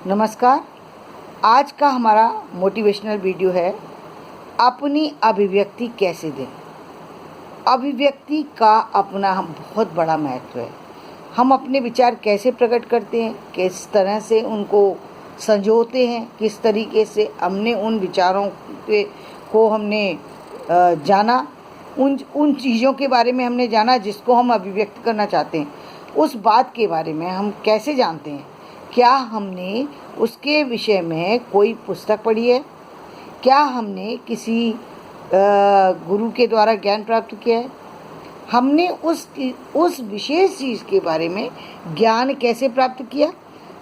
नमस्कार। आज का हमारा मोटिवेशनल वीडियो है अपनी अभिव्यक्ति कैसे दें। अभिव्यक्ति का अपना बहुत बड़ा महत्व है। हम अपने विचार कैसे प्रकट करते हैं, किस तरह से उनको संजोते हैं, किस तरीके से हमने उन विचारों को हमने जाना, उन चीज़ों के बारे में हमने जाना जिसको हम अभिव्यक्त करना चाहते हैं। उस बात के बारे में हम कैसे जानते हैं? क्या हमने उसके विषय में कोई पुस्तक पढ़ी है? क्या हमने किसी गुरु के द्वारा ज्ञान प्राप्त किया है? हमने उस विशेष चीज़ के बारे में ज्ञान कैसे प्राप्त किया?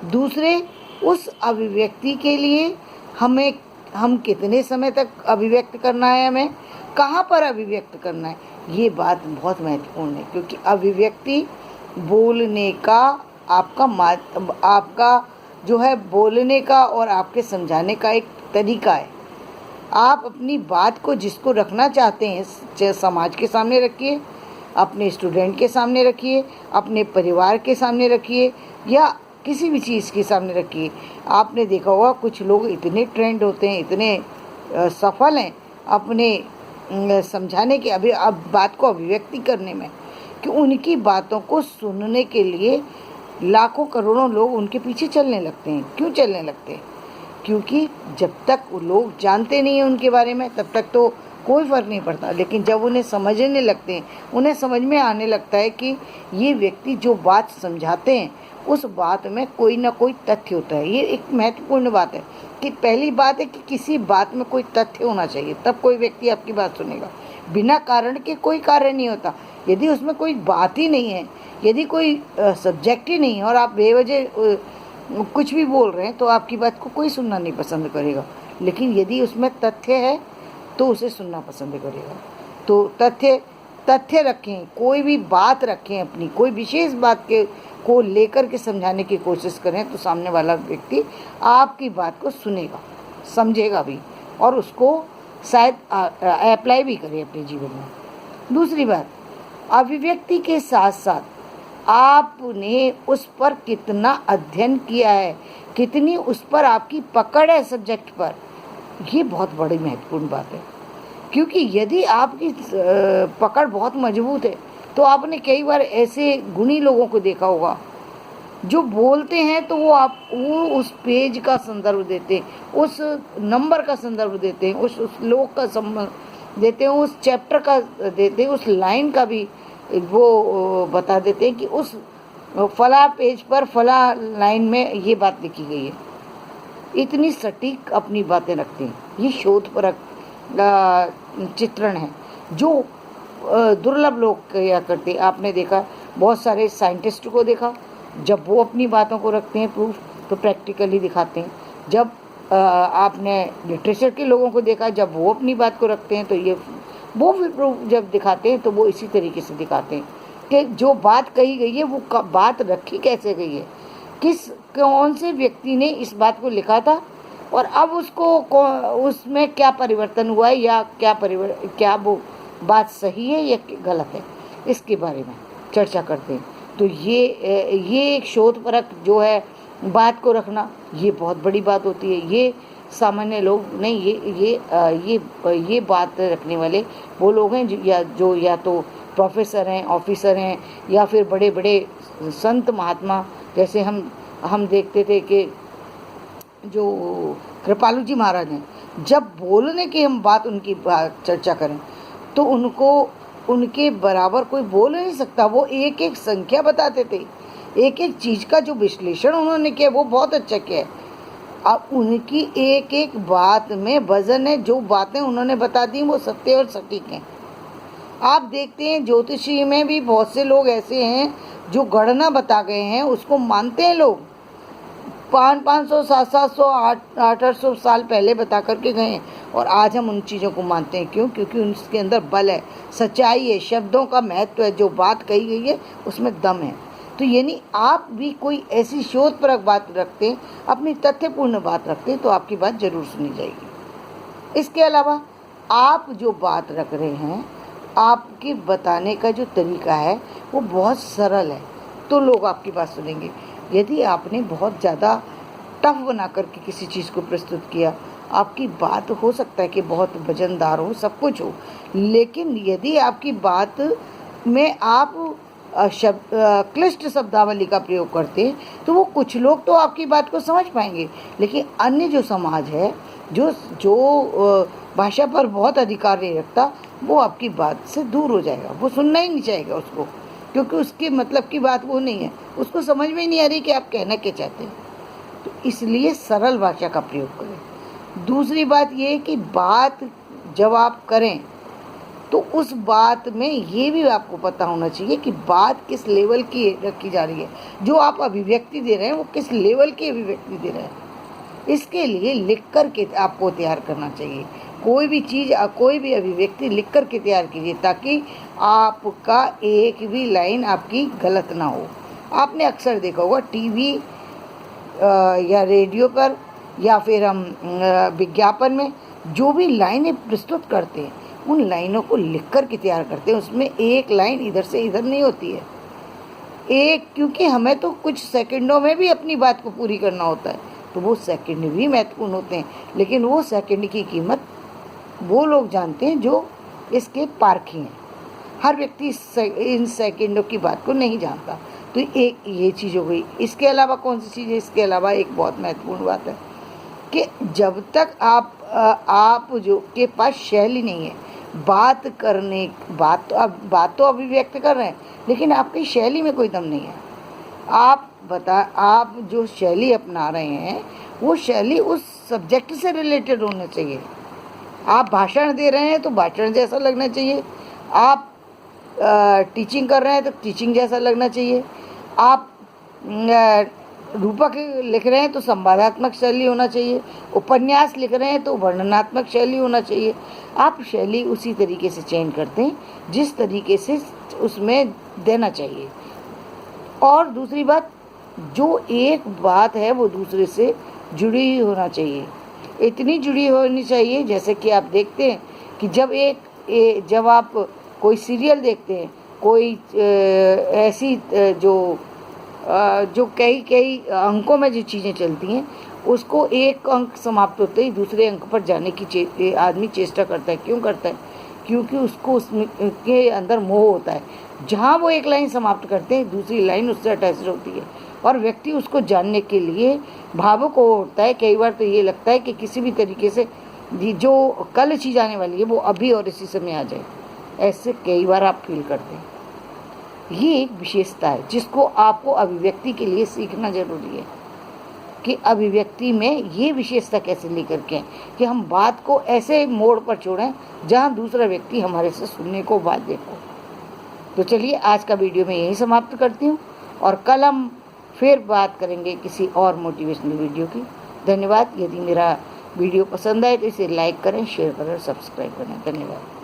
दूसरे, उस अभिव्यक्ति के लिए हम कितने समय तक अभिव्यक्त करना है, हमें कहाँ पर अभिव्यक्त करना है, ये बात बहुत महत्वपूर्ण है। क्योंकि अभिव्यक्ति बोलने का आपका जो है बोलने का और आपके समझाने का एक तरीका है। आप अपनी बात को जिसको रखना चाहते हैं, चाहे समाज के सामने रखिए, अपने स्टूडेंट के सामने रखिए, अपने परिवार के सामने रखिए या किसी भी चीज़ के सामने रखिए। आपने देखा होगा कुछ लोग इतने ट्रेंड होते हैं, इतने सफल हैं अपने समझाने के अब बात को अभिव्यक्ति करने में, कि उनकी बातों को सुनने के लिए लाखों करोड़ों लोग उनके पीछे चलने लगते हैं। क्यों चलने लगते हैं? क्योंकि जब तक लोग जानते नहीं हैं उनके बारे में, तब तक तो कोई फ़र्क नहीं पड़ता। लेकिन जब उन्हें समझने लगते हैं, उन्हें समझ में आने लगता है कि ये व्यक्ति जो बात समझाते हैं उस बात में कोई ना कोई तथ्य होता है। ये एक महत्वपूर्ण बात है कि पहली बात है कि किसी बात में कोई तथ्य होना चाहिए, तब कोई व्यक्ति आपकी बात सुनेगा। बिना कारण के कोई कार्य नहीं होता। यदि उसमें कोई बात ही नहीं है, यदि कोई सब्जेक्ट ही नहीं है और आप बेवजह कुछ भी बोल रहे हैं, तो आपकी बात को कोई सुनना नहीं पसंद करेगा। लेकिन यदि उसमें तथ्य है तो उसे सुनना पसंद करेगा। तो तथ्य रखें, कोई भी बात रखें, अपनी कोई विशेष बात को लेकर के समझाने की कोशिश करें, तो सामने वाला व्यक्ति आपकी बात को सुनेगा, समझेगा भी और उसको शायद अप्लाई भी करे अपने जीवन में। दूसरी बात, अभिव्यक्ति के साथ साथ आपने उस पर कितना अध्ययन किया है, कितनी उस पर आपकी पकड़ है सब्जेक्ट पर, ये बहुत बड़ी महत्वपूर्ण बात है। क्योंकि यदि आपकी पकड़ बहुत मजबूत है, तो आपने कई बार ऐसे गुणी लोगों को देखा होगा जो बोलते हैं तो वो उस पेज का संदर्भ देते हैं, उस नंबर का संदर्भ देते हैं, उस श्लोक का संबंध देते हैं, उस चैप्टर का देते हैं, उस लाइन का भी वो बता देते हैं कि उस फला पेज पर फला लाइन में ये बात लिखी गई है। इतनी सटीक अपनी बातें रखते हैं। ये शोधपरक चित्रण है जो दुर्लभ लोग किया करते। आपने देखा बहुत सारे साइंटिस्ट को देखा, जब वो अपनी बातों को रखते हैं प्रूफ, तो प्रैक्टिकली दिखाते हैं। जब आपने लिटरेचर के लोगों को देखा, जब वो अपनी बात को रखते हैं तो ये वो भी प्रूफ जब दिखाते हैं तो वो इसी तरीके से दिखाते हैं कि जो बात कही गई है वो बात रखी कैसे गई है, कौन से व्यक्ति ने इस बात को लिखा था और अब उसमें क्या परिवर्तन हुआ है, या क्या वो बात सही है या गलत है, इसके बारे में चर्चा करते हैं। तो ये एक शोधपरक जो है बात को रखना, ये बहुत बड़ी बात होती है। ये सामान्य लोग नहीं, ये बात रखने वाले वो लोग हैं जो या तो प्रोफेसर हैं, ऑफिसर हैं, या फिर बड़े बड़े संत महात्मा। जैसे हम देखते थे कि जो कृपालु जी महाराज हैं, जब बोलने की हम बात उनकी चर्चा करें तो उनके बराबर कोई बोल नहीं सकता। वो एक एक संख्या बताते थे, एक एक चीज़ का जो विश्लेषण उन्होंने किया वो बहुत अच्छा किया है। अब उनकी एक एक बात में वजन है। जो बातें उन्होंने बता दी वो सत्य और सटीक हैं। आप देखते हैं ज्योतिषी में भी बहुत से लोग ऐसे हैं जो गणना बता गए हैं, उसको मानते हैं लोग। 500, 700, 800 साल पहले बता करके गए हैं और आज हम उन चीज़ों को मानते हैं। क्यों? क्योंकि उसके अंदर बल है, सच्चाई है, शब्दों का महत्व है, जो बात कही गई है उसमें दम है। तो यानी आप भी कोई ऐसी शोधपरक बात रखते हैं, अपनी तथ्यपूर्ण बात रखते हैं, तो आपकी बात जरूर सुनी जाएगी। इसके अलावा आप जो बात रख रहे हैं, आपके बताने का जो तरीका है वो बहुत सरल है, तो लोग आपकी बात सुनेंगे। यदि आपने बहुत ज़्यादा टफ बना करके किसी चीज़ को प्रस्तुत किया। आपकी बात हो सकता है कि बहुत वजनदार हो, सब कुछ हो, लेकिन यदि आपकी बात में आप क्लिष्ट शब्दावली का प्रयोग करते हैं तो वो कुछ लोग तो आपकी बात को समझ पाएंगे, लेकिन अन्य जो समाज है, जो जो भाषा पर बहुत अधिकार नहीं रखता, वो आपकी बात से दूर हो जाएगा, वो सुनना ही नहीं चाहेगा उसको, क्योंकि उसके मतलब की बात वो नहीं है, उसको समझ में ही नहीं आ रही कि आप कहना क्या चाहते हैं। तो इसलिए सरल भाषा का प्रयोग करें। दूसरी बात ये है कि बात जब आप करें तो उस बात में ये भी आपको पता होना चाहिए कि बात किस लेवल की रखी जा रही है, जो आप अभिव्यक्ति दे रहे हैं वो किस लेवल की अभिव्यक्ति दे रहे हैं। इसके लिए लिख कर के आपको तैयार करना चाहिए। कोई भी चीज़, कोई भी अभिव्यक्ति लिख कर के तैयार कीजिए, ताकि आपका एक भी लाइन आपकी गलत ना हो। आपने अक्सर देखा होगा टीवी या रेडियो पर या फिर हम विज्ञापन में जो भी लाइनें प्रस्तुत करते हैं, उन लाइनों को लिख कर के तैयार करते हैं। उसमें एक लाइन इधर से इधर नहीं होती है, क्योंकि हमें तो कुछ सेकंडों में भी अपनी बात को पूरी करना होता है, तो वो सेकंड भी महत्वपूर्ण होते हैं। लेकिन वो सेकंड की कीमत वो लोग जानते हैं जो इसके पारखी हैं। हर व्यक्ति इन सेकंडों की बात को नहीं जानता। तो एक ये चीज़ हो गई। इसके अलावा कौन सी चीज़ है? इसके अलावा एक बहुत महत्वपूर्ण बात है कि जब तक आप जो के पास शैली नहीं है बात करने, बात तो अभिव्यक्त कर रहे हैं, लेकिन आपकी शैली में कोई दम नहीं है। आप जो शैली अपना रहे हैं वो शैली उस सब्जेक्ट से रिलेटेड होना चाहिए। आप भाषण दे रहे हैं तो भाषण जैसा लगना चाहिए, आप टीचिंग कर रहे हैं तो टीचिंग जैसा लगना चाहिए, आप रूपक लिख रहे हैं तो संवादात्मक शैली होना चाहिए, उपन्यास लिख रहे हैं तो वर्णनात्मक शैली होना चाहिए। आप शैली उसी तरीके से चयन करते हैं जिस तरीके से उसमें देना चाहिए। और दूसरी बात, जो एक बात है वो दूसरे से जुड़ी हुई होना चाहिए, इतनी जुड़ी होनी चाहिए जैसे कि आप देखते हैं कि जब आप कोई सीरियल देखते हैं, कोई ऐसी जो कई अंकों में जो चीज़ें चलती हैं, उसको एक अंक समाप्त होते ही दूसरे अंक पर जाने की आदमी चेष्टा करता है। क्यों करता है? क्योंकि उसको उसके अंदर मोह होता है। जहाँ वो एक लाइन समाप्त करते हैं दूसरी लाइन उससे अटैच होती है और व्यक्ति उसको जानने के लिए भावुक होता है। कई बार तो ये लगता है कि किसी भी तरीके से जो कल चीज़ आने वाली है वो अभी और इसी समय आ जाए, ऐसे कई बार आप फील करते हैं। ये एक विशेषता है जिसको आपको अभिव्यक्ति के लिए सीखना जरूरी है कि अभिव्यक्ति में ये विशेषता कैसे लेकर के कि हम बात को ऐसे मोड़ पर छोड़ें जहाँ दूसरा व्यक्ति हमारे से सुनने को बाध्य हो। तो चलिए आज का वीडियो मैं यहीं समाप्त करती हूँ और कल हम फिर बात करेंगे किसी और मोटिवेशनल वीडियो की। धन्यवाद। यदि मेरा वीडियो पसंद आए तो इसे लाइक करें, शेयर करें और सब्सक्राइब करें। धन्यवाद।